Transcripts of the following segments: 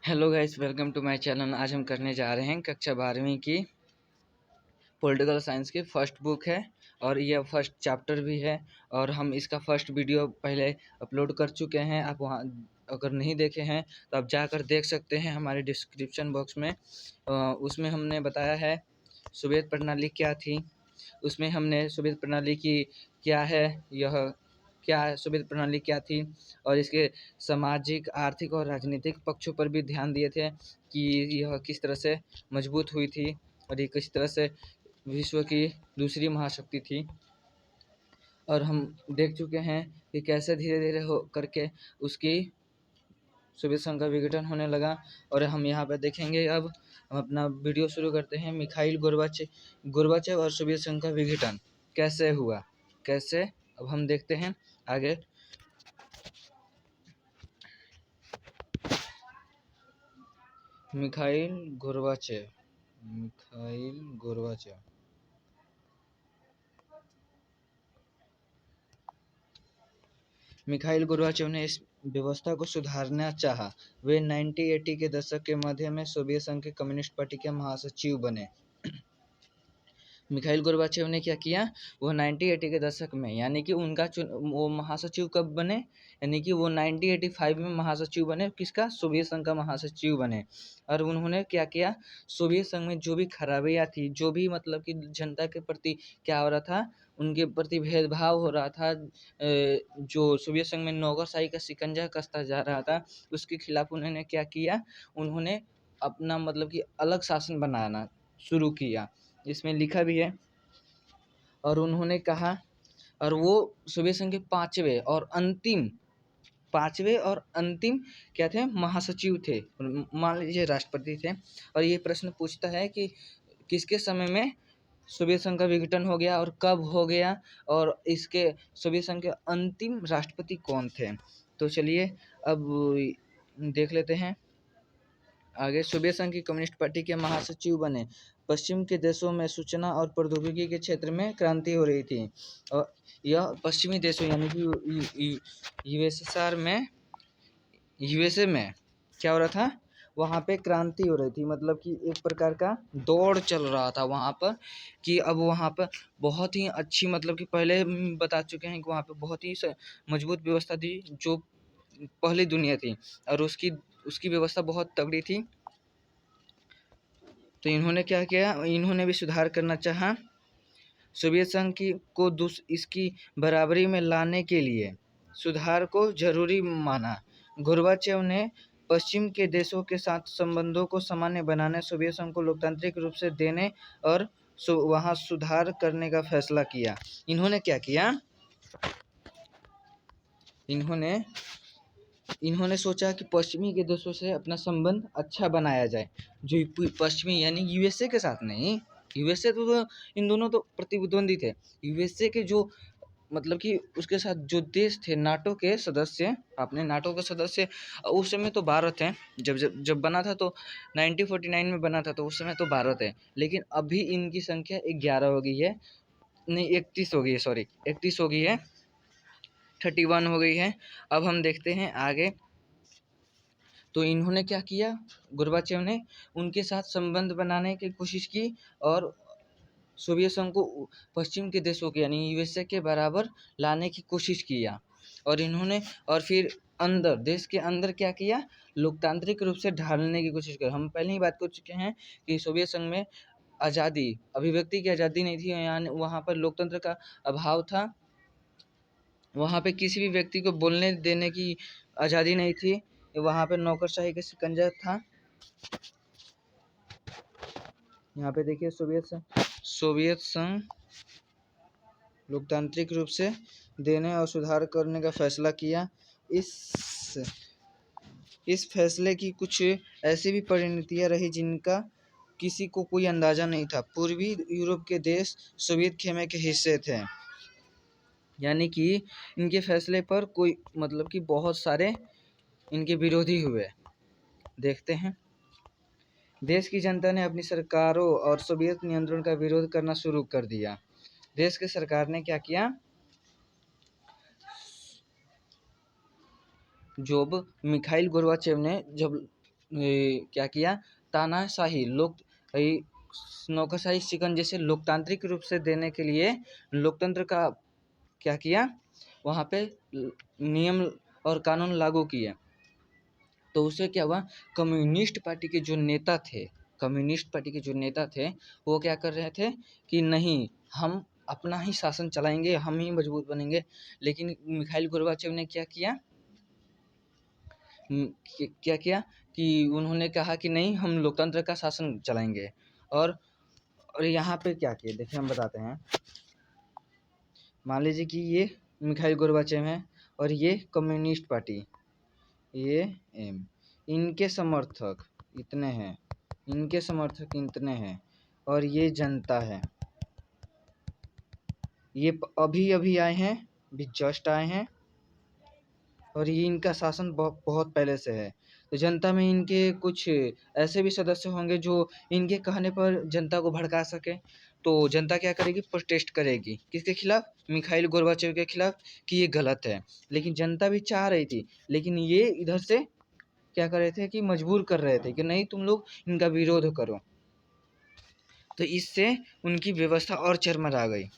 Hello guys, welcome to my channel. आज हम करने जा रहे हैं कक्षा 12वीं की पॉलिटिकल साइंस की फर्स्ट बुक है और यह फर्स्ट चैप्टर भी है। और हम इसका फर्स्ट वीडियो पहले अपलोड कर चुके हैं। आप वहाँ अगर नहीं देखे हैं तो आप जाकर देख सकते हैं हमारे डिस्क्रिप्शन बॉक्स में। उसमें हमने बताया है सोवियत प्रणाली क्या थी। उसमें हमने सोवियत प्रणाली की क्या है, यह क्या है, सोवियत प्रणाली क्या थी और इसके सामाजिक, आर्थिक और राजनीतिक पक्षों पर भी ध्यान दिए थे कि यह किस तरह से मजबूत हुई थी और ये किस तरह से विश्व की दूसरी महाशक्ति थी। और हम देख चुके हैं कि कैसे धीरे धीरे हो करके उसकी सोवियत संघ का विघटन होने लगा। और हम यहाँ पे देखेंगे। अब हम अपना वीडियो शुरू करते हैं। मिखाइल गोर्बाचेव और सोवियत संघ का विघटन कैसे हुआ, कैसे, अब हम देखते हैं आगे। मिखाइल गोर्बाचेव मिखाइल गोर्बाचेव ने इस व्यवस्था को सुधारना चाहा। वे 1980 के दशक के मध्य में सोवियत संघ के कम्युनिस्ट पार्टी के महासचिव बने। मिखाइल गोर्बाचेव ने क्या किया, वो 1980 के दशक में, यानी कि वो महासचिव कब बने, यानी कि वो 1985 में महासचिव बने। किसका? सोवियत संघ का महासचिव बने। और उन्होंने क्या किया, सोवियत संघ में जो भी खराबियाँ थी, जो भी मतलब कि जनता के प्रति क्या हो रहा था, उनके प्रति भेदभाव हो रहा था, जो सोवियत संघ में नौकरशाही का शिकंजा कसता जा रहा था, उसके खिलाफ उन्होंने क्या किया, उन्होंने अपना मतलब कि अलग शासन बनाना शुरू किया। इसमें लिखा भी है। और उन्होंने कहा, और वो सोवियत संघ के पांचवे और अंतिम क्या थे, महासचिव थे, मान लीजिए राष्ट्रपति थे। और ये प्रश्न पूछता है कि किसके समय में सोवियत संघ का विघटन हो गया और कब हो गया, और इसके सोवियत संघ के अंतिम राष्ट्रपति कौन थे। तो चलिए अब देख लेते हैं आगे। सोवियत संघ की कम्युनिस्ट पार्टी के महासचिव बने। पश्चिम के देशों में सूचना और प्रौद्योगिकी के क्षेत्र में क्रांति हो रही थी। और यह पश्चिमी देशों यानी कि यूएसए में क्या हो रहा था, वहाँ पे क्रांति हो रही थी। मतलब कि एक प्रकार का दौड़ चल रहा था वहाँ पर, कि अब वहाँ पर बहुत ही अच्छी, मतलब कि पहले बता चुके हैं कि वहाँ पे बहुत ही मजबूत व्यवस्था थी जो पहली दुनिया थी, और उसकी व्यवस्था बहुत तगड़ी थी। तो इन्होंने क्या किया, इन्होंने भी सुधार करना चाहा। सोवियत संघ को इसकी बराबरी में लाने के लिए सुधार को जरूरी माना। गोर्बाचेव ने पश्चिम के देशों के साथ संबंधों को सामान्य बनाने, सोवियत संघ को लोकतांत्रिक रूप से देने और वहाँ सुधार करने का फैसला किया। इन्होंने क्या किया, इन्होंने सोचा कि पश्चिमी के देशों से अपना संबंध अच्छा बनाया जाए। जो पश्चिमी यानी यूएसए के साथ नहीं, यूएसए तो इन दोनों तो प्रतिद्वंदी थे। यूएसए के जो मतलब कि उसके साथ जो देश थे नाटो के सदस्य, अपने नाटो के सदस्य, उस समय तो 12 थे। जब बना था तो 1949 में बना था, तो उस समय तो 12 थे। लेकिन अभी इनकी संख्या 11 हो गई है, नहीं 31 हो गई है, सॉरी 31 हो गई है, 31 हो गई है। अब हम देखते हैं आगे। तो इन्होंने क्या किया, गोर्बाचेव ने उनके साथ संबंध बनाने की कोशिश की और सोवियत संघ को पश्चिम के देशों के यानी यूएसए के बराबर लाने की कोशिश किया। और इन्होंने और फिर देश के अंदर क्या किया, लोकतांत्रिक रूप से ढालने की कोशिश की। हम पहले ही बात कर चुके हैं कि सोवियत संघ में आज़ादी, अभिव्यक्ति की आज़ादी नहीं थी, यानी वहाँ पर लोकतंत्र का अभाव था। वहाँ पे किसी भी व्यक्ति को बोलने देने की आज़ादी नहीं थी, वहाँ पे नौकरशाही का शिकंजा था। यहाँ पे देखिए, सोवियत संघ लोकतांत्रिक रूप से देने और सुधार करने का फैसला किया। इस फैसले की कुछ ऐसी भी परिणतियाँ रही जिनका किसी को कोई अंदाजा नहीं था। पूर्वी यूरोप के देश सोवियत खेमे के हिस्से थे, यानी कि इनके फैसले पर कोई मतलब कि बहुत सारे इनके विरोधी हुए। देखते हैं। देश की जनता ने अपनी सरकारों और सोवियत नियंत्रण का विरोध करना शुरू कर दिया। देश की सरकार ने क्या किया, मिखाइल गोर्बाचेव ने जब क्या किया, तानाशाही नौकरशाही शिकंजे से लोकतांत्रिक रूप से देने के लिए लोकतंत्र का क्या किया, वहाँ पे नियम और कानून लागू किए। तो उससे क्या हुआ, कम्युनिस्ट पार्टी के जो नेता थे, कम्युनिस्ट पार्टी के जो नेता थे वो क्या कर रहे थे कि नहीं, हम अपना ही शासन चलाएंगे, हम ही मजबूत बनेंगे। लेकिन मिखाइल गोर्बाचेव ने क्या किया, क्या किया कि उन्होंने कहा कि नहीं, हम लोकतंत्र का शासन चलाएंगे। और यहाँ पे क्या किया, देखिए हम बताते हैं। मान लीजिए कि ये मिखाइल गोर्बाचेव हैं और ये कम्युनिस्ट पार्टी, ये इनके समर्थक इतने हैं, इनके समर्थक इतने हैं, और ये जनता है, ये अभी अभी आए हैं, भी जस्ट आए हैं, और ये इनका शासन बहुत पहले से है। तो जनता में इनके कुछ ऐसे भी सदस्य होंगे जो इनके कहने पर जनता को भड़का सके। तो जनता क्या करेगी, प्रोटेस्ट करेगी, किसके खिलाफ, मिखाइल गोर्बाचेव के खिलाफ, कि ये गलत है। लेकिन जनता भी चाह रही थी, लेकिन ये इधर से क्या कर रहे थे कि मजबूर कर रहे थे कि नहीं, तुम लोग इनका विरोध करो। तो इससे उनकी व्यवस्था और चरमरा गई।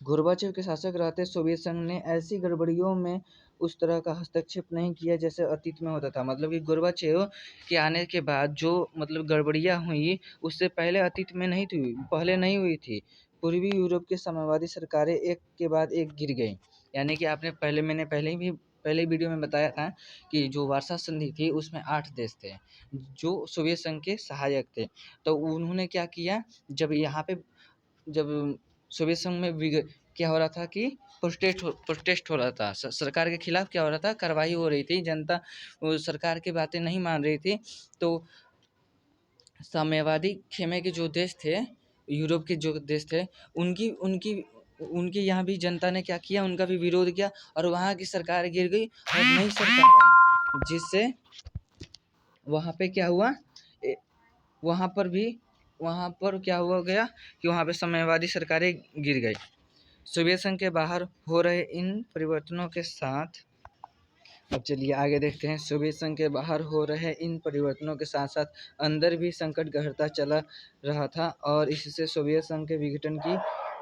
गोर्बाचेव के शासक रहते सोवियत संघ ने ऐसी गड़बड़ियों में उस तरह का हस्तक्षेप नहीं किया जैसे अतीत में होता था। मतलब कि गोर्बाचेव के आने के बाद जो मतलब गड़बड़ियाँ हुई, उससे पहले अतीत में नहीं थी, पहले नहीं हुई थी। पूर्वी यूरोप की साम्यवादी सरकारें एक के बाद एक गिर गईं। यानी कि मैंने पहले वीडियो में बताया था कि जो वार्सा संधि थी उसमें 8 देश थे जो सोवियत संघ के सहायक थे। तो उन्होंने क्या किया, जब सोवियत संघ में क्या हो रहा था कि प्रोटेस्ट हो रहा था, सरकार के खिलाफ क्या हो रहा था, कार्रवाई हो रही थी, जनता सरकार की बातें नहीं मान रही थी। तो साम्यवादी खेमे के जो देश थे, यूरोप के जो देश थे, उनकी उनकी उनके यहाँ भी जनता ने क्या किया, उनका भी विरोध किया, और वहाँ की सरकार गिर गई और नई सरकार आई, जिससे वहाँ पे क्या हुआ, वहाँ पर क्या हुआ गया कि वहाँ पे साम्यवादी सरकारें गिर गई। सोवियत संघ के बाहर हो रहे इन परिवर्तनों के साथ, अब चलिए आगे देखते हैं। सोवियत संघ के बाहर हो रहे इन परिवर्तनों के साथ साथ अंदर भी संकट गहरता चला रहा था और इससे सोवियत संघ के विघटन की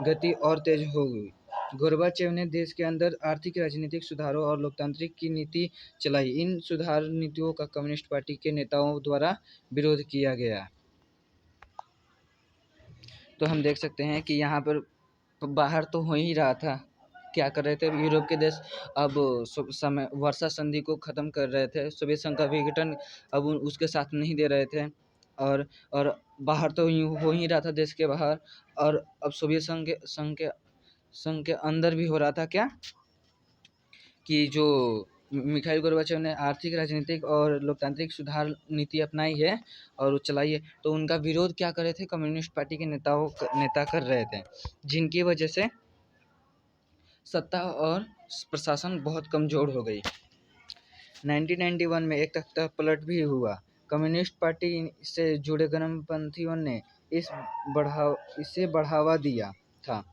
गति और तेज हो गई। गोर्बाचेव ने देश के अंदर आर्थिक राजनीतिक सुधारों और लोकतांत्रिक की नीति चलाई। इन सुधार नीतियों का कम्युनिस्ट पार्टी के नेताओं द्वारा विरोध किया गया। तो हम देख सकते हैं कि यहाँ पर बाहर तो हो ही रहा था, क्या कर रहे थे यूरोप के देश, अब समय वर्षा संधि को ख़त्म कर रहे थे, सोवियत संघ का विघटन अब उसके साथ नहीं दे रहे थे। और बाहर तो यूँ हो ही रहा था देश के बाहर, और अब सोवियत संघ के अंदर भी हो रहा था क्या, कि जो मिखाइल गोर्बाचेव ने आर्थिक, राजनीतिक और लोकतांत्रिक सुधार नीति अपनाई है और चलाई है, तो उनका विरोध क्या कर रहे थे, कम्युनिस्ट पार्टी के नेता कर रहे थे, जिनकी वजह से सत्ता और प्रशासन बहुत कमज़ोर हो गई। 1991 में एक तख्ता पलट भी हुआ। कम्युनिस्ट पार्टी से जुड़े गर्मपंथियों ने इसे बढ़ावा दिया था।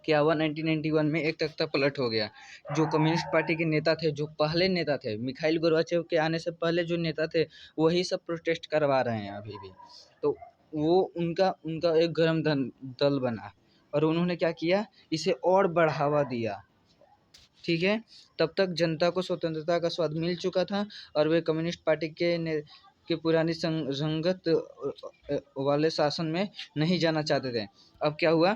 क्या हुआ, 1991 में एक तख्ता पलट हो गया। जो कम्युनिस्ट पार्टी के नेता थे, जो पहले नेता थे, मिखाइल गोर्बाचेव के आने से पहले जो नेता थे, वही सब प्रोटेस्ट करवा रहे हैं अभी भी। तो वो उनका एक गर्म दल बना और उन्होंने क्या किया, इसे और बढ़ावा दिया। ठीक है, तब तक जनता को स्वतंत्रता का स्वाद मिल चुका था और वे कम्युनिस्ट पार्टी के पुरानी संगत वाले शासन में नहीं जाना चाहते थे। अब क्या हुआ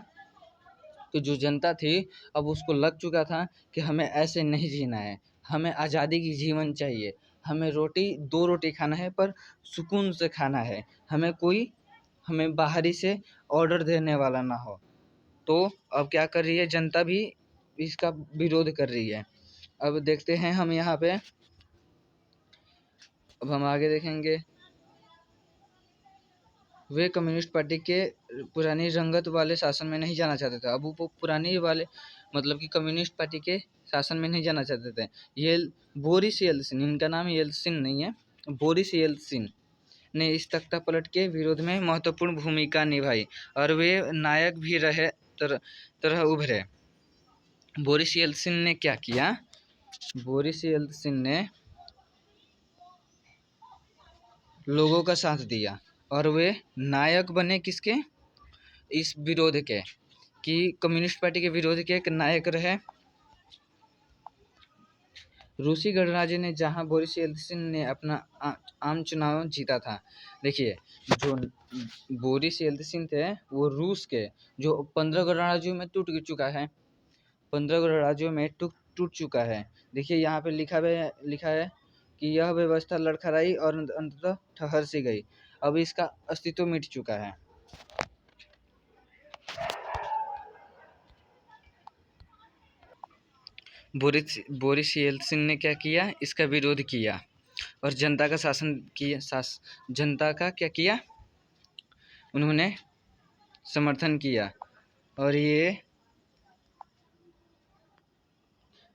कि जो जनता थी, अब उसको लग चुका था कि हमें ऐसे नहीं जीना है, हमें आज़ादी की जीवन चाहिए, हमें 2 रोटी खाना है पर सुकून से खाना है, हमें बाहरी से ऑर्डर देने वाला ना हो। तो अब क्या कर रही है जनता भी, इसका विरोध कर रही है। अब देखते हैं हम यहाँ पे, अब हम आगे देखेंगे। वे कम्युनिस्ट पार्टी के पुरानी रंगत वाले शासन में नहीं जाना चाहते थे। अब वो पुरानी वाले मतलब कि कम्युनिस्ट पार्टी के शासन में नहीं जाना चाहते थे। ये बोरिस येल्सिन, इनका नाम येल्सिन नहीं है, बोरिस येल्सिन ने इस तख्ता पलट के विरोध में महत्वपूर्ण भूमिका निभाई और वे नायक भी रहे तरह उभरे। बोरिस येल्सिन ने क्या किया, बोरिस येल्सिन ने लोगों का साथ दिया और वे नायक बने किसके, इस विरोध के, कि कम्युनिस्ट पार्टी के विरोध के एक नायक रहे। रूसी गणराज्य ने जहां बोरिस येल्त्सिन ने अपना आम चुनाव जीता था। देखिए, जो बोरिस येल्त्सिन थे वो रूस के जो 15 गणराज्यों में टूट चुका है, 15 गणराज्यों में टूट चुका है। देखिए यहाँ पे लिखा है कि यह व्यवस्था लड़खड़ाई और अंततः ठहर सी गई, अब इसका अस्तित्व मिट चुका है। बोरिस येल्त्सिन ने क्या किया, इसका विरोध किया और जनता का शासन किया, जनता का क्या किया, उन्होंने समर्थन किया। और ये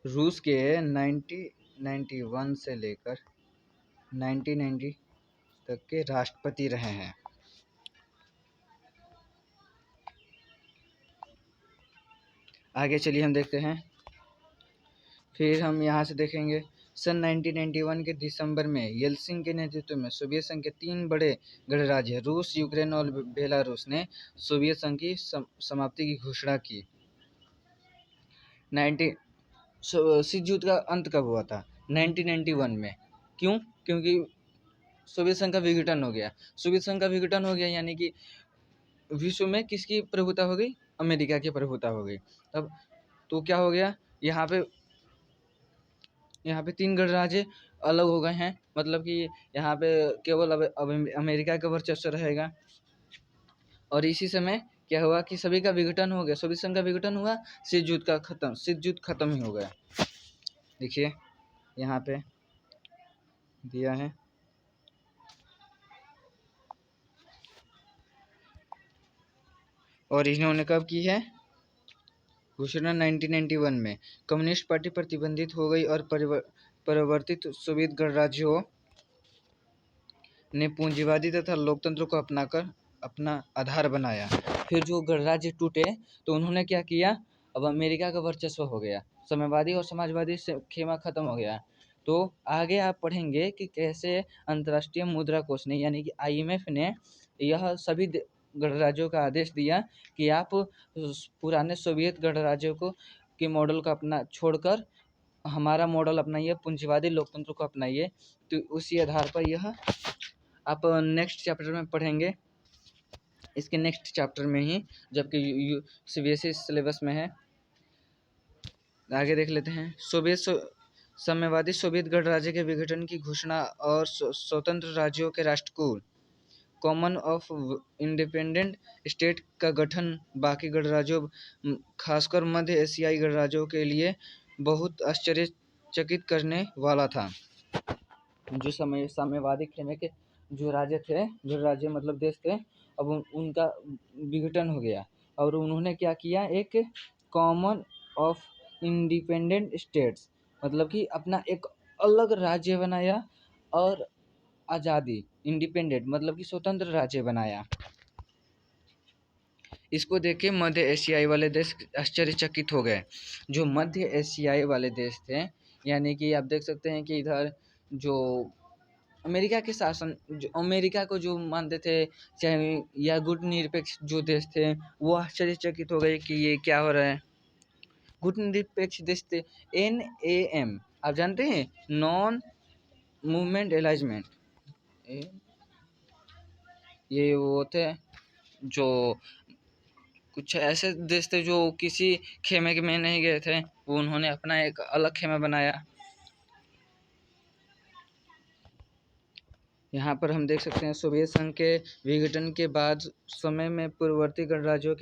रूस के 1991 से लेकर 1990 तक के राष्ट्रपति रहे हैं। आगे चलिए हम देखते हैं। फिर हम यहाँ से देखेंगे सन 1991 के दिसंबर में येल्त्सिन के नेतृत्व में सोवियत संघ के 3 बड़े गणराज्य रूस, यूक्रेन और बेलारूस ने सोवियत संघ की समाप्ति की घोषणा की। शीत युद्ध का अंत कब हुआ था, 1991 में। क्यों? क्योंकि सोवियत संघ का विघटन हो गया। सोवियत संघ का विघटन हो गया यानी कि विश्व में किसकी प्रभुता हो गई, अमेरिका की प्रभुता हो गई। अब तो क्या हो गया, यहाँ पे 3 गणराज्य अलग हो गए हैं, मतलब कि यहाँ पे केवल अब अमेरिका का वर्चस्व रहेगा। और इसी समय क्या हुआ कि सभी का विघटन हो गया, सोवियत संघ का विघटन हुआ, शीत युद्ध खत्म ही हो गया। देखिए यहाँ पे दिया है, और इन्होंने कब की है घोषणा, 1991 में। कम्युनिस्ट पार्टी प्रतिबंधित हो गई और परिवर्तित सोवियत गणराज्यों ने पूंजीवादी तथा लोकतंत्र को अपनाकर अपना आधार बनाया। फिर जो गणराज्य टूटे तो उन्होंने क्या किया, अब अमेरिका का वर्चस्व हो गया, साम्यवादी और समाजवादी से खेमा खत्म हो गया। तो आगे आप पढ़ेंगे कि कैसे अंतर्राष्ट्रीय मुद्रा कोष ने यानी कि IMF ने यह सभी गणराज्यों का आदेश दिया कि आप पुराने सोवियत गणराज्यों को के मॉडल को अपना छोड़कर हमारा मॉडल अपनाइए, पूंजीवादी लोकतंत्र को अपनाइए। तो उसी आधार पर यह आप नेक्स्ट चैप्टर में पढ़ेंगे, इसके नेक्स्ट चैप्टर में ही, जबकि CBSE सिलेबस में है। आगे देख लेते हैं। साम्यवादी सोवियत गणराज्य के विघटन की घोषणा और स्वतंत्र राज्यों के Rashtrakuta common of independent state का गठन बाकी गणराज्यों, खासकर मध्य एशियाई गणराज्यों के लिए बहुत आश्चर्यचकित करने वाला था। जो साम्यवादी खेमे के जो राज्य थे, गणराज्य मतलब देश थे, अब उनका विघटन हो गया और उन्होंने क्या किया, एक कॉमन ऑफ इंडिपेंडेंट स्टेट्स मतलब कि अपना एक अलग राज्य बनाया और आज़ादी, इंडिपेंडेंट मतलब कि स्वतंत्र राज्य बनाया। इसको देख के मध्य एशियाई वाले देश आश्चर्यचकित हो गए। जो मध्य एशियाई वाले देश थे यानी कि आप देख सकते हैं कि इधर जो अमेरिका के शासन, जो अमेरिका को जो मानते थे चाहे या गुट निरपेक्ष जो देश थे, वो आश्चर्यचकित हो गए कि ये क्या हो रहा है। गुट निरपेक्ष देश थे NAM, आप जानते हैं, नॉन मूवमेंट एलाइजमेंट। ये वो थे जो कुछ ऐसे देश थे जो किसी खेमे में नहीं गए थे, वो उन्होंने अपना एक अलग खेमा बनाया। यहाँ पर हम देख सकते हैं सोवियत संघ के विघटन के बाद समय में पूर्ववर्ती गणराज्यों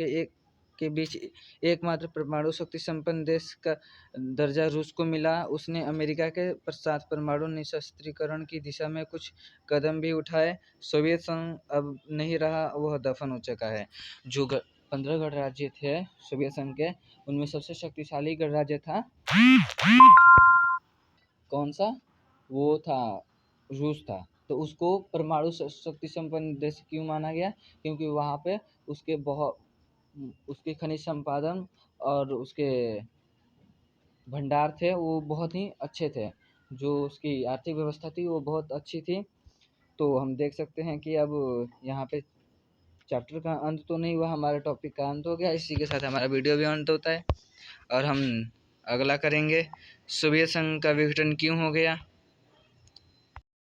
के बीच एकमात्र परमाणु शक्ति संपन्न देश का दर्जा रूस को मिला। उसने अमेरिका के पश्चात परमाणु निशस्त्रीकरण की दिशा में कुछ कदम भी उठाए। सोवियत संघ अब नहीं रहा, वह दफन हो चुका है। जो 15 गणराज्य थे सोवियत संघ के, उनमें सबसे शक्तिशाली गणराज्य था कौन सा, वो था रूस था। तो उसको परमाणु शक्ति संपन्न देश क्यों माना गया, क्योंकि वहाँ पे उसके खनिज संपादन और उसके भंडार थे वो बहुत ही अच्छे थे, जो उसकी आर्थिक व्यवस्था थी वो बहुत अच्छी थी। तो हम देख सकते हैं कि अब यहाँ पे चैप्टर का अंत तो नहीं हुआ, हमारा टॉपिक का अंत हो गया। इसी के साथ हमारा वीडियो भी अंत होता है और हम अगला करेंगे सोवियत संघ का विघटन क्यों हो गया।